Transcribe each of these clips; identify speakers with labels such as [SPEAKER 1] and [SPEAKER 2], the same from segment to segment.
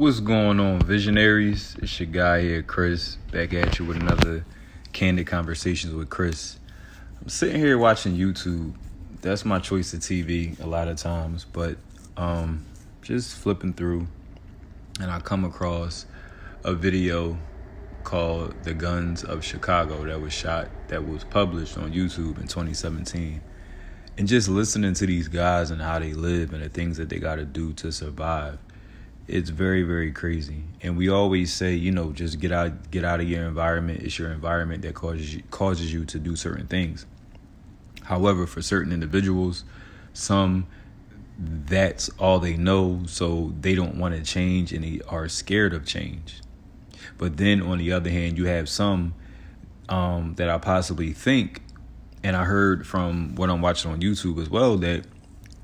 [SPEAKER 1] What's going on, visionaries? It's your guy here, Chris, back at you with another Candid Conversations with Chris. I'm sitting here watching YouTube. That's my choice of TV a lot of times, but just flipping through, and I come across a video called "The Guns of Chicago" that was published on YouTube in 2017. And just listening to these guys and how they live and the things that they got to do to survive, it's very, very crazy. And we always say, just get out of your environment. It's your environment that causes you to do certain things. However, for certain individuals, some that's all they know, so they don't want to change and they are scared of change. But then on the other hand, you have some that I possibly think, and I heard from what I'm watching on YouTube as well, that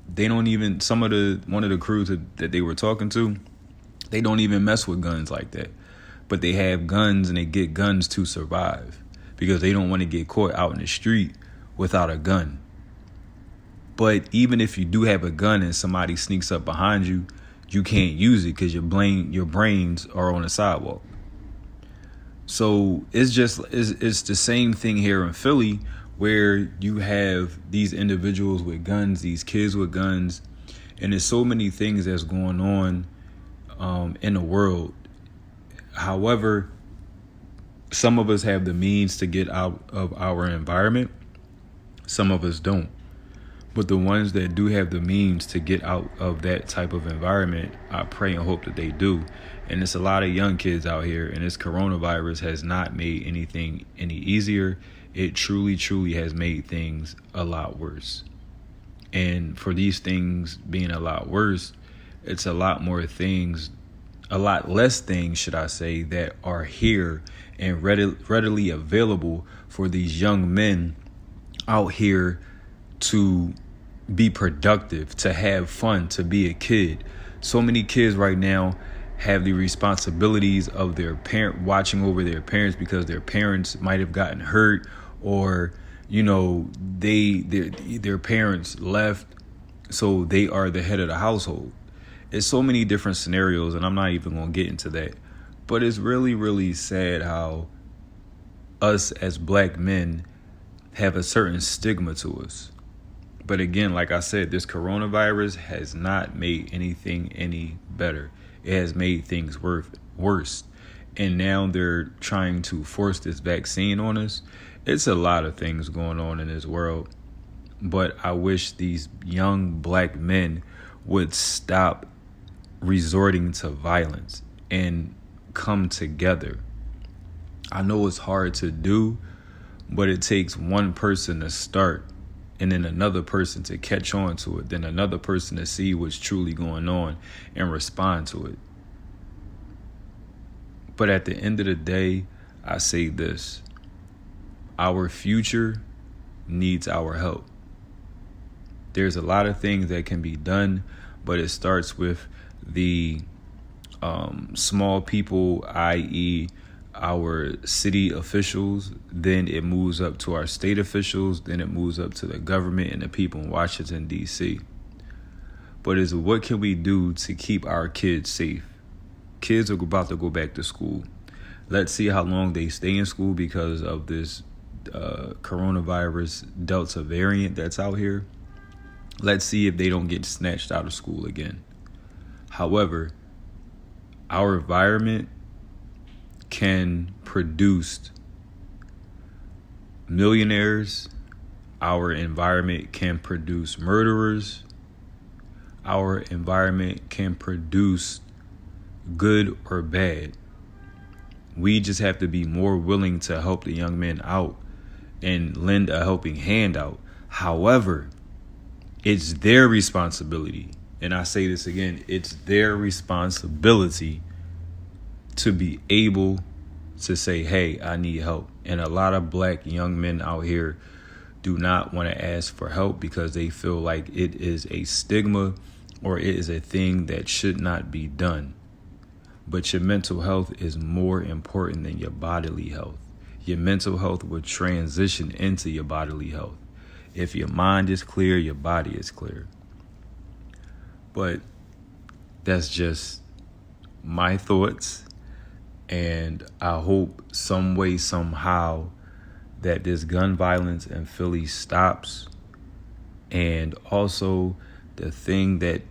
[SPEAKER 1] they don't even, one of the crews that they were talking to, they don't even mess with guns like that. But they have guns and they get guns to survive because they don't want to get caught out in the street without a gun. But even if you do have a gun and somebody sneaks up behind you, you can't use it because your brains are on the sidewalk. So it's the same thing here in Philly, where you have these individuals with guns, these kids with guns, and there's so many things that's going on in the world. However, some of us have the means to get out of our environment. Some of us don't. But the ones that do have the means to get out of that type of environment, I pray and hope that they do. And it's a lot of young kids out here, and this coronavirus has not made anything any easier. It truly, truly has made things a lot worse. And for these things being a lot worse, it's a lot less things, should I say, that are here and readily available for these young men out here to be productive, to have fun, to be a kid. So many kids right now have the responsibilities of their parent watching over their parents because their parents might have gotten hurt, or their parents left, so they are the head of the household. It's so many different scenarios, and I'm not even going to get into that. But it's really, really sad how us as black men have a certain stigma to us. But again, like I said, this coronavirus has not made anything any better. It has made things worse. And now they're trying to force this vaccine on us. It's a lot of things going on in this world. But I wish these young black men would stop resorting to violence and come together. I know it's hard to do, but it takes one person to start, and then another person to catch on to it, then another person to see what's truly going on and respond to it. But at the end of the day, I say this: our future needs our help. There's a lot of things that can be done, but it starts with the small people, i.e., our city officials. Then it moves up to our state officials. Then it moves up to the government and the people in Washington, D.C. But what can we do to keep our kids safe? Kids are about to go back to school. Let's see how long they stay in school because of this coronavirus Delta variant that's out here. Let's see if they don't get snatched out of school again. However, our environment can produce millionaires. Our environment can produce murderers. Our environment can produce good or bad. We just have to be more willing to help the young men out and lend a helping hand out. However, it's their responsibility. And I say this again, it's their responsibility to be able to say, hey, I need help. And a lot of black young men out here do not want to ask for help because they feel like it is a stigma or it is a thing that should not be done. But your mental health is more important than your bodily health. Your mental health will transition into your bodily health. If your mind is clear, your body is clear. But that's just my thoughts, and I hope some way, somehow, that this gun violence in Philly stops. And also, the thing that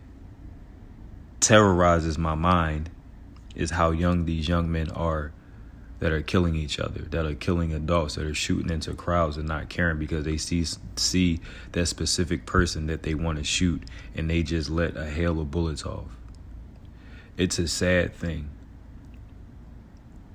[SPEAKER 1] terrorizes my mind is how young these young men are that are killing each other, that are killing adults, that are shooting into crowds and not caring because they see that specific person that they want to shoot, and they just let a hail of bullets off. It's a sad thing.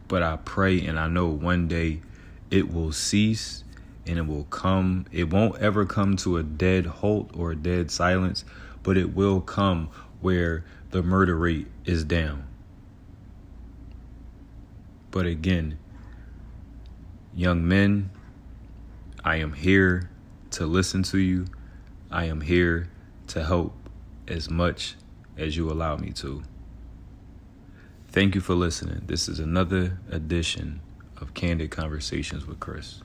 [SPEAKER 1] But I pray and I know one day it will cease, and it will come. It won't ever come to a dead halt or a dead silence, but it will come where the murder rate is down. But again, young men, I am here to listen to you. I am here to help as much as you allow me to. Thank you for listening. This is another edition of Candid Conversations with Chris.